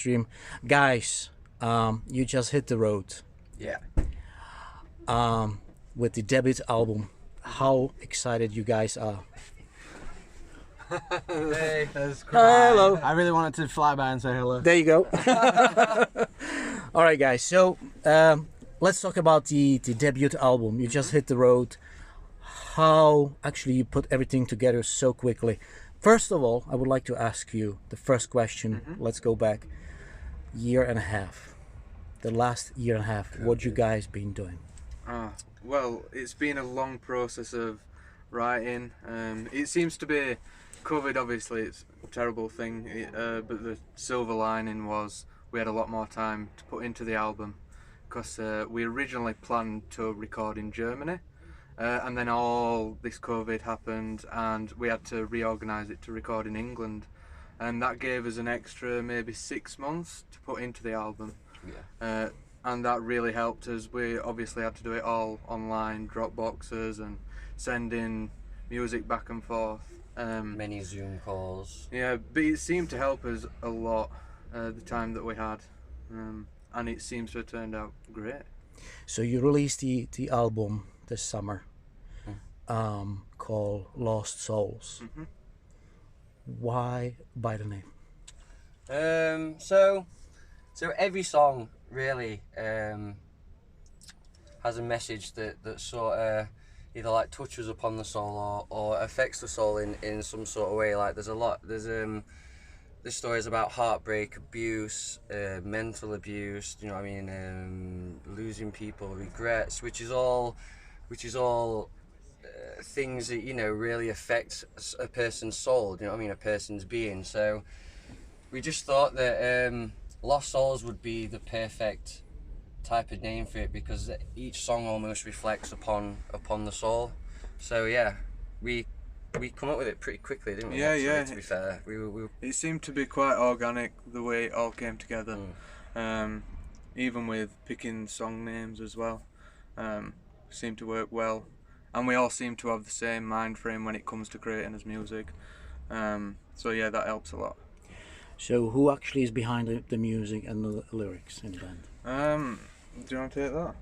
stream. Guys, you just hit the road. Yeah. With the debut album. How excited you guys are. Hey, Hello. I really wanted to fly by and say hello. There you go. All right, guys. So let's talk about the debut album. You just hit the road. How actually you put everything together so quickly. First of all, I would like to ask you the first question. Let's go back. Year and a half. The last year and a half. What you guys been doing? Well, it's been a long process of writing. It seems to be COVID. Obviously, it's a terrible thing. But the silver lining was we had a lot more time to put into the album because we originally planned to record in Germany. And then all this COVID happened and we had to reorganise it to record in England, and that gave us an extra maybe 6 months to put into the album. And that really helped us. We obviously had to do it all online, drop boxes and sending music back and forth. Many Zoom calls. Yeah, but it seemed to help us a lot the time that we had, and it seems to have turned out great. So you released the album this summer, called Lost Souls. Why by the name? So every song really has a message that sort of either like touches upon the soul or affects the soul in some sort of way. Like there's stories about heartbreak, abuse, mental abuse, you know what I mean, losing people, regrets, which is all things that, you know, really affect a person's soul, you know what I mean, a person's being. So we just thought that Lost Souls would be the perfect type of name for it, because each song almost reflects upon the soul. So yeah, we come up with it pretty quickly, didn't we? Yeah, actually, yeah. To be fair, we It seemed to be quite organic the way it all came together. Even with picking song names as well, seemed to work well, and we all seem to have the same mind frame when it comes to creating as music. So yeah, that helps a lot. So who actually is behind the music and the lyrics in the band? Do you want to take that?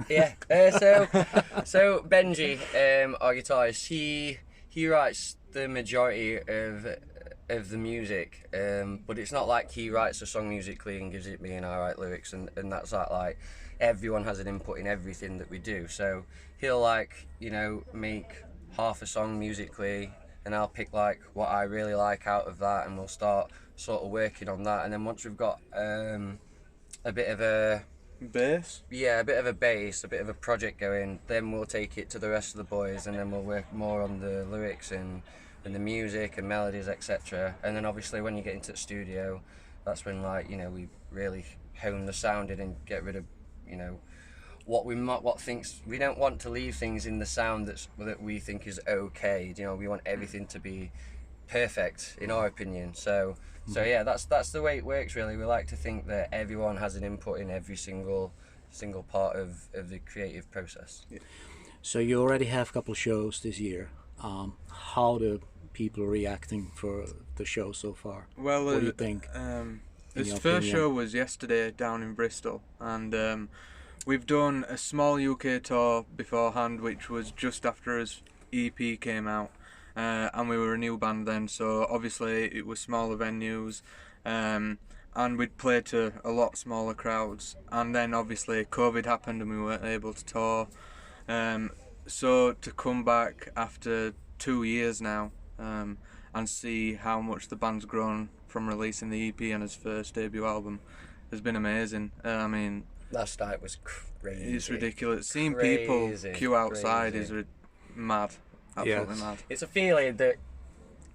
yeah. So Benji, our guitarist, he writes the majority of the music, but it's not like he writes a song musically and gives it me and I write lyrics, and that's like everyone has an input in everything that we do. So he'll like, you know, make half a song musically, and I'll pick like what I really like out of that, and we'll start sort of working on that. And then once we've got a bit of a bass, a bit of a bass, a bit of a project going, then we'll take it to the rest of the boys, and then we'll work more on the lyrics and the music and melodies, etc. And then obviously when you get into the studio, that's when, like, you know, we really hone the sound in and get rid of, you know, what things we don't want to leave things in the sound that we think is okay. You know, we want everything to be perfect in our opinion. So yeah, that's the way it works really. We like to think that everyone has an input in every single part of the creative process. So you already have a couple shows this year. How the people reacting for the show so far? Well, what do you think? His first show was yesterday down in Bristol, and we've done a small UK tour beforehand, which was just after his EP came out, and we were a new band then, so obviously it was smaller venues, and we'd play to a lot smaller crowds, and then obviously COVID happened and we weren't able to tour, so to come back after 2 years now, and see how much the band's grown from releasing the EP and his first debut album has been amazing. I mean, last night was crazy. It's ridiculous. Seeing people queue outside is mad. Absolutely mad. It's a feeling that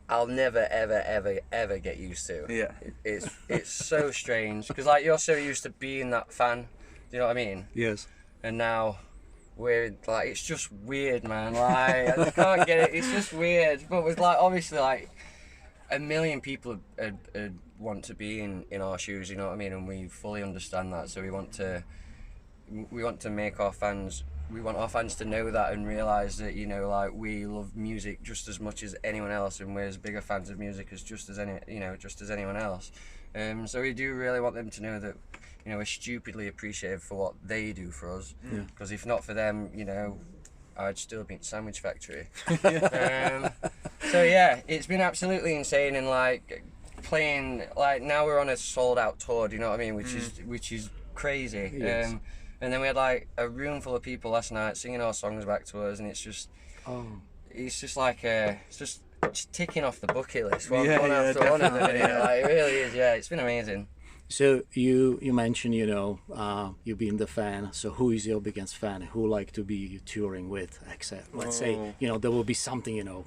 I'll never ever get used to. Yeah. It's so strange, because like you're so used to being that fan. Do you know what I mean? Yes. And now we're like, it's just weird, man. Like, I just can't get it. It's just weird. But with like, obviously, like 1 million people want to be in our shoes. You know what I mean? And we fully understand that. So we want to make our fans. We want our fans to know that and realise that, you know, like, we love music just as much as anyone else, and we're as bigger fans of music as just as anyone else. So we do really want them to know that, you know, we're stupidly appreciative for what they do for us. Because if not for them, you know, I'd still be in Sandwich Factory. So yeah, it's been absolutely insane, and like playing, like now we're on a sold out tour. Do you know what I mean? Which is crazy. Yes. And then we had like a room full of people last night singing our songs back to us, and it's just like it's just ticking off the bucket list one after one at the minute. Like, it really is. Yeah, it's been amazing. So you mentioned, you know, you being the fan. So who is your biggest fan? Who like to be touring with? Except, let's say, you know, there will be something, you know,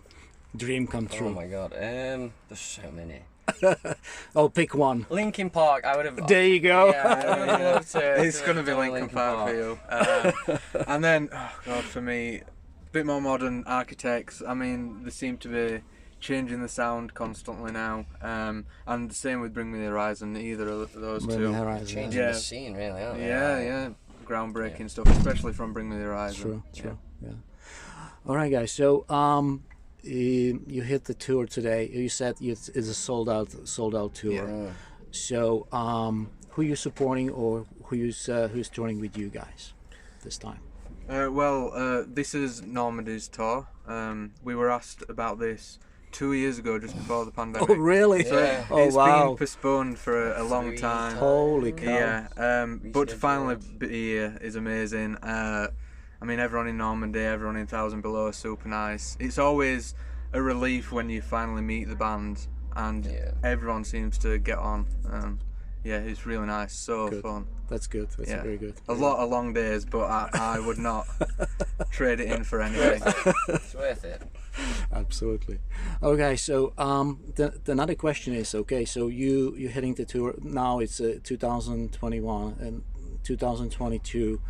dream come true. Oh my god, there's so many. Oh, pick one. Linkin Park. I would have. There you go. Yeah, I would have loved to. It's gonna be Linkin Park for you. And then, oh god, for me, a bit more modern Architects. I mean, they seem to be changing the sound constantly now, and the same with Bring Me the Horizon. Either of those Bring two, Me the Horizon, Changing the scene, really, aren't they? yeah, groundbreaking stuff, especially from Bring Me the Horizon. True. Yeah. All right, guys. So you hit the tour today. You said it's a sold out tour. Yeah. So who you supporting, or who's touring with you guys this time? This is Normandy's tour. We were asked about this 2 years ago, just before the pandemic. Oh, really? So Yeah. it's been postponed for a long 3 time. Holy cow. Yeah, but to finally be here is amazing. I mean, everyone in Normandy, everyone in Thousand Below is super nice. It's always a relief when you finally meet the band, and everyone seems to get on. Yeah, it's really nice, so Good. fun. That's good. That's very good. A lot of long days, but I would not trade it in for anything. It's worth it. Absolutely. Okay, so the another question is, okay, so you're heading the tour now. It's 2021 and 2022.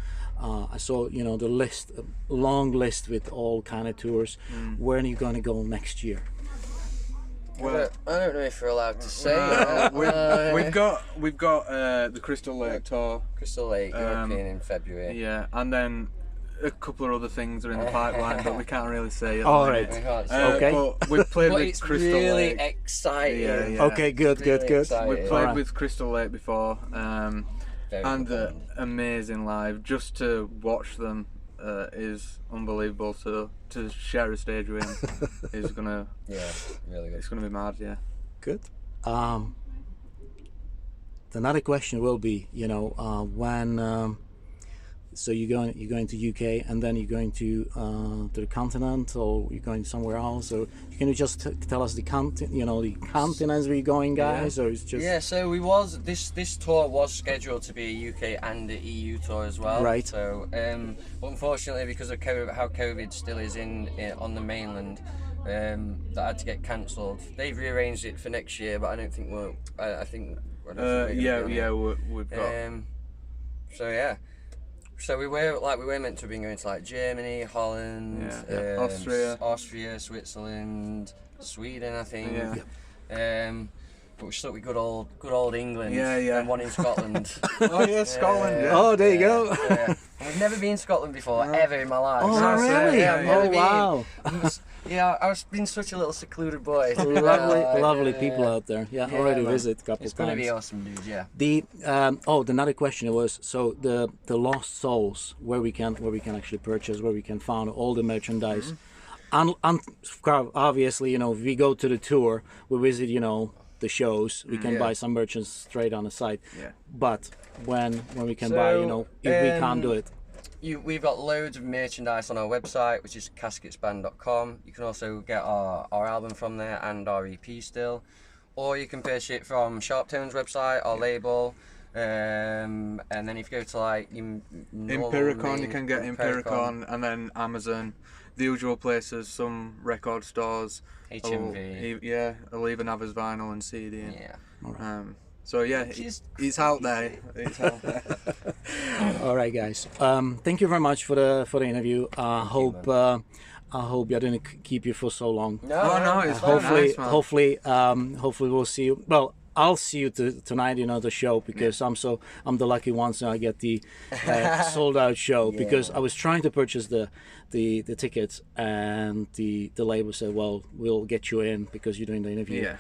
I saw, you know, the list, a long list with all kind of tours. Where are you going to go next year? Well, I don't know if we're allowed to say. we've got the Crystal Lake tour. Crystal Lake European in February. Yeah, and then a couple of other things are in the pipeline, but we can't really say. At All the right. minute. Okay. But we've played But with it's Crystal really Lake. exciting. Yeah. Okay, good. Exciting. We've played Alright. with Crystal Lake before, Very and good. amazing live. Just to watch them is unbelievable. To share a stage with him is gonna. Yeah, really good. It's gonna be mad. Yeah. Good. Another question will be, you know, when. So you're going to UK, and then you're going to the continent, or you're going somewhere else, or can you just tell us the continents where you're going, guys, or it's just So this tour was scheduled to be a UK and an EU tour as well. Right. So unfortunately, because of how COVID still is on the mainland, that had to get cancelled. They've rearranged it for next year, but I don't think we'll. I think. I don't think we're gonna be on it. We've got. So yeah. So we were meant to have been going to like Germany, Holland, Austria, Switzerland, Sweden, I think. But we're stuck with good old England. And one in Scotland. Oh yeah, Scotland. Yeah. Oh, there you go. And we've never been to Scotland before, ever in my life. Oh, really? Yeah, I've never been. Wow. Yeah, I've been such a little secluded boy. Lovely people out there. Yeah, already man. visit a couple It's times. gonna be awesome, dude. Yeah. The another question was, so the Lost Souls, where we can actually purchase, where we can find all the merchandise, and obviously, you know, if we go to the tour, we visit, you know, the shows, we can buy some merchandise straight on the site. Yeah. But when we can buy, you know, if we can't do it. We've got loads of merchandise on our website, which is CASKETSBand.com. You can also get our album from there and our EP still. Or you can purchase it from Sharp Tone's website, our label. And then if you go to like Empiricon, you can get Empiricon, and then Amazon, the usual places, some record stores. HMV. I'll even have his vinyl and CD. Yeah. So yeah, it's out there. It's out there. All right, guys. Thank you very much for the interview. I hope I didn't keep you for so long. No, it's Hopefully, nice, man. hopefully we'll see you. Well, I'll see you tonight, you know, the show, because I'm the lucky one, so I get the sold out show. Because I was trying to purchase the tickets, and the label said, well, we'll get you in because you're doing the interview.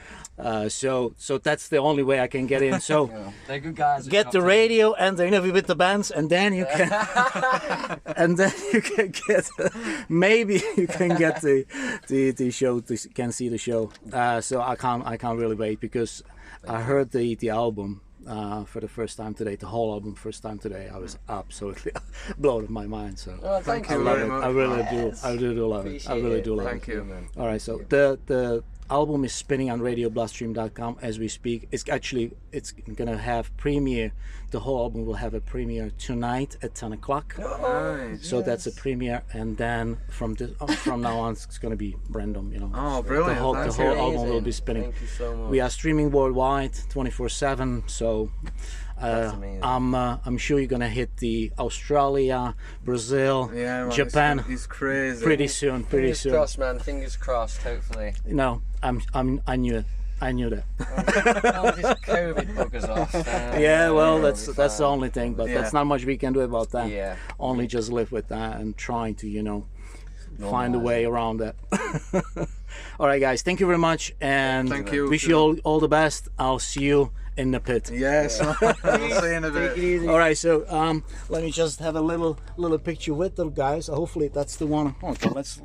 So that's the only way I can get in. So they're good guys. get the radio and the interview with the bands, and then you can get maybe you can get the show, can see the show. So I can't really wait, because I heard the album for the first time today, the whole album first time today. I was absolutely blown out of my mind. So Thank I you love very it. much. I really do. I really do love it. I really do love it. Thank you. All right, so the album is spinning on radiobloodstream.com as we speak. It's gonna have premiere. The whole album will have a premiere tonight at 10 o'clock. Nice. So that's a premiere, and then from now on it's gonna be random, you know. Oh, brilliant. The whole Thank album Amazing. will be spinning. Thank you so much. We are streaming worldwide 24/7, so That's amazing. I'm sure you're gonna hit the Australia, Brazil, Yeah, man, Japan It's crazy. pretty soon. Fingers crossed, man. Fingers crossed. Hopefully. No, I knew it. I knew that. Oh, this COVID buggers off. Yeah, well, it'll that's be the fine. only thing, but Yeah. that's not much we can do about that. Yeah. Only just live with that and trying to, you know, find a way around that. All right, guys, thank you very much, and Thank you. wish you all the best. I'll see you in the pit. Yes. I'll see you in a Take it bit. easy. All right, so let me just have a little picture with them, guys. Hopefully that's the one. Okay, let's